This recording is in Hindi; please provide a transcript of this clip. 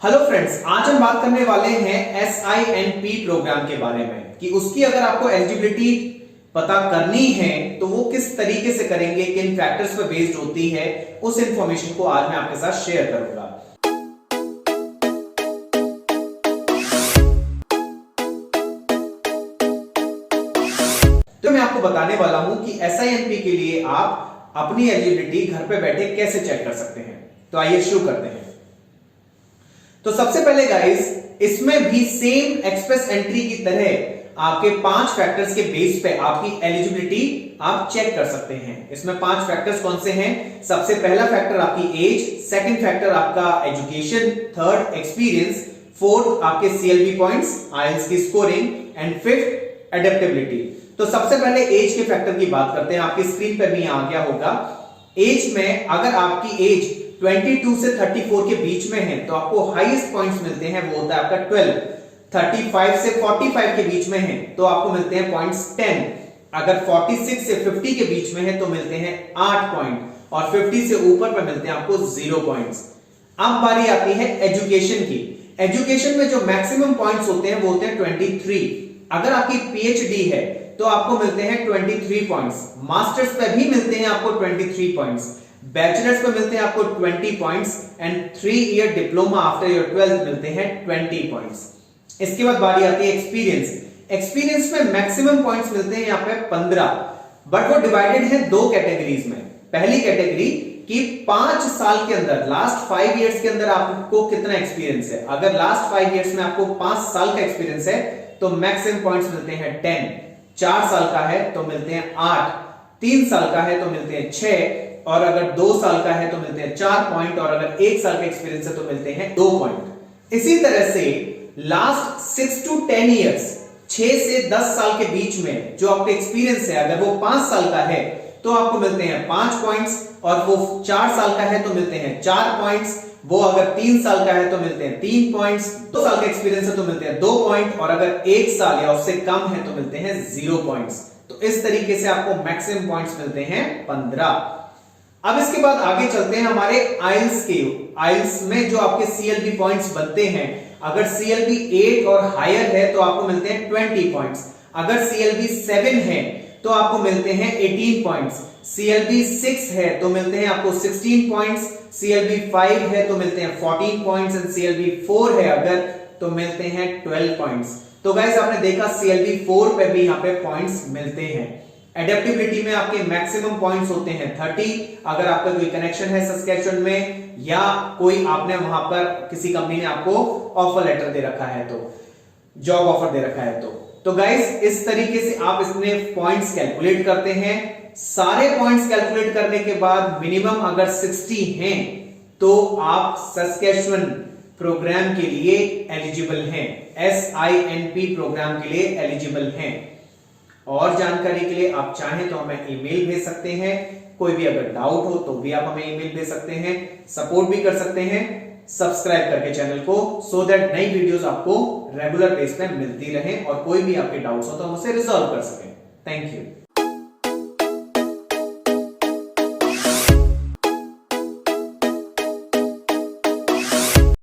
हेलो फ्रेंड्स, आज हम बात करने वाले हैं SINP प्रोग्राम के बारे में कि उसकी अगर आपको एलिजिबिलिटी पता करनी है तो वो किस तरीके से करेंगे, किन फैक्टर्स पर बेस्ड होती है, उस इंफॉर्मेशन को आज मैं आपके साथ शेयर करूंगा। तो मैं आपको बताने वाला हूं कि SINP के लिए आप अपनी एलिजिबिलिटी घर पे बैठे कैसे चेक कर सकते हैं। तो आइए शुरू करते हैं। तो सबसे पहले गाइस, इसमें भी सेम एक्सप्रेस एंट्री की तरह आपके 5 फैक्टर्स के बेस पे आपकी एलिजिबिलिटी आप चेक कर सकते हैं। इसमें 5 फैक्टर्स कौन से हैं? सबसे पहला फैक्टर आपकी एज, सेकंड फैक्टर आपका एजुकेशन, थर्ड एक्सपीरियंस, फोर्थ आपके CLB पॉइंट्स, आईएलटीएस की स्कोरिंग एंड फिफ्थ एडेप्टेबिलिटी। तो सबसे पहले एज के फैक्टर की बात करते हैं। आपकी स्क्रीन पर भी आ गया होगा। एज में अगर आपकी एज 22 से 34 के बीच में है तो आपको हाईएस्ट पॉइंट्स मिलते हैं, वो होता है आपका 12। 35 से 45 के बीच में है तो आपको मिलते हैं पॉइंट्स 10। अगर 46 से 50 के बीच में है तो मिलते हैं 8 पॉइंट, और 50 से ऊपर पे मिलते हैं आपको 0 पॉइंट्स। अब बारी आती है एजुकेशन की। एजुकेशन में जो मैक्सिमम पॉइंट्स होते हैं वो होते हैं 23। अगर आपकी PhD है तो आपको मिलते हैं 23 पॉइंट्स। मास्टर्स पे भी मिलते हैं आपको 23 पॉइंट्स। बैचलर्स पे मिलते हैं आपको 20 points and 3 year diploma after your 12th मिलते हैं 20 पॉइंट्स। इसके बाद बारी आती है एक्सपीरियंस। एक्सपीरियंस में मैक्सिमम पॉइंट्स मिलते हैं यहाँ पे 15, बट वो डिवाइडेड है 2 कैटेगरीज में। पहली कैटेगरी कि 5 साल के अंदर, लास्ट 5 इयर्स के अंदर आपको कितना एक्सपीरियंस है। अगर लास्ट 5 इयर्स में आपको 5 साल का एक्सपीरियंस है तो मैक्सिमम पॉइंट्स मिलते हैं 10। 4 साल का है तो मिलते हैं 8, 3 साल का है तो मिलते हैं 6, और अगर 2 साल का है तो मिलते हैं 4 पॉइंट, और अगर 1 साल का एक्सपीरियंस है तो मिलते हैं 2 पॉइंट। इसी तरह से लास्ट 6 to 10 इयर्स, 6 से 10 साल के बीच में जो आपका एक्सपीरियंस है, अगर वो 5 साल का है तो आपको मिलते हैं 5 पॉइंट्स, और वो 4 साल का है तो मिलते हैं 4 पॉइंट्स। वो अगर 3 साल का है तो मिलते हैं 3 पॉइंट्स। 2 साल का एक्सपीरियंस है तो मिलते हैं 2 पॉइंट, और अगर 1 साल या उससे कम है तो मिलते हैं 0 पॉइंट्स। तो इस तरीके से आपको मैक्सिमम पॉइंट्स मिलते हैं 15। अब इसके बाद आगे चलते हैं हमारे आईएलटीएस के। आईएलटीएस में जो आपके CLB पॉइंट्स बनते हैं, अगर CLB 8 और हायर है तो आपको मिलते हैं 20 पॉइंट्स। अगर CLB 7 है तो आपको मिलते हैं 18 पॉइंट्स। CLB 6 है तो मिलते हैं आपको 16 पॉइंट्स। CLB 5 है तो मिलते हैं 14 पॉइंट्स एंड CLB 4 है अगर तो मिलते हैं 12 पॉइंट्स। तो गाइस, आपने देखा CLB 4 पे भी यहाँ पे पॉइंट्स मिलते हैं। एडेप्टेबिलिटी में आपके मैक्सिमम पॉइंट्स होते हैं 30। अगर आपका कोई कनेक्शन है सस्केचुअन में, या कोई आपने वहां पर किसी कंपनी ने आपको ऑफर लेटर दे रखा है, तो जॉब ऑफर दे रखा है तो गाइस, इस तरीके से आप इसमें पॉइंट्स कैलकुलेट करते हैं। सारे पॉइंट्स कैलकुलेट करने के बाद मिनिमम अगर 60 हैं तो आप सस्केचुअन प्रोग्राम के लिए एलिजिबल हैं, SINP प्रोग्राम के लिए एलिजिबल हैं। और जानकारी के लिए आप चाहें तो हमें ईमेल भेज सकते हैं। कोई भी अगर डाउट हो तो भी आप हमें ईमेल भेज सकते हैं, सपोर्ट भी कर सकते हैं सब्सक्राइब करके चैनल को, सो दैट नई वीडियोस आपको रेगुलर बेस पे मिलती रहे और कोई भी आपके डाउट्स हो तो हम उसे रिजॉल्व कर सकें। Thank you.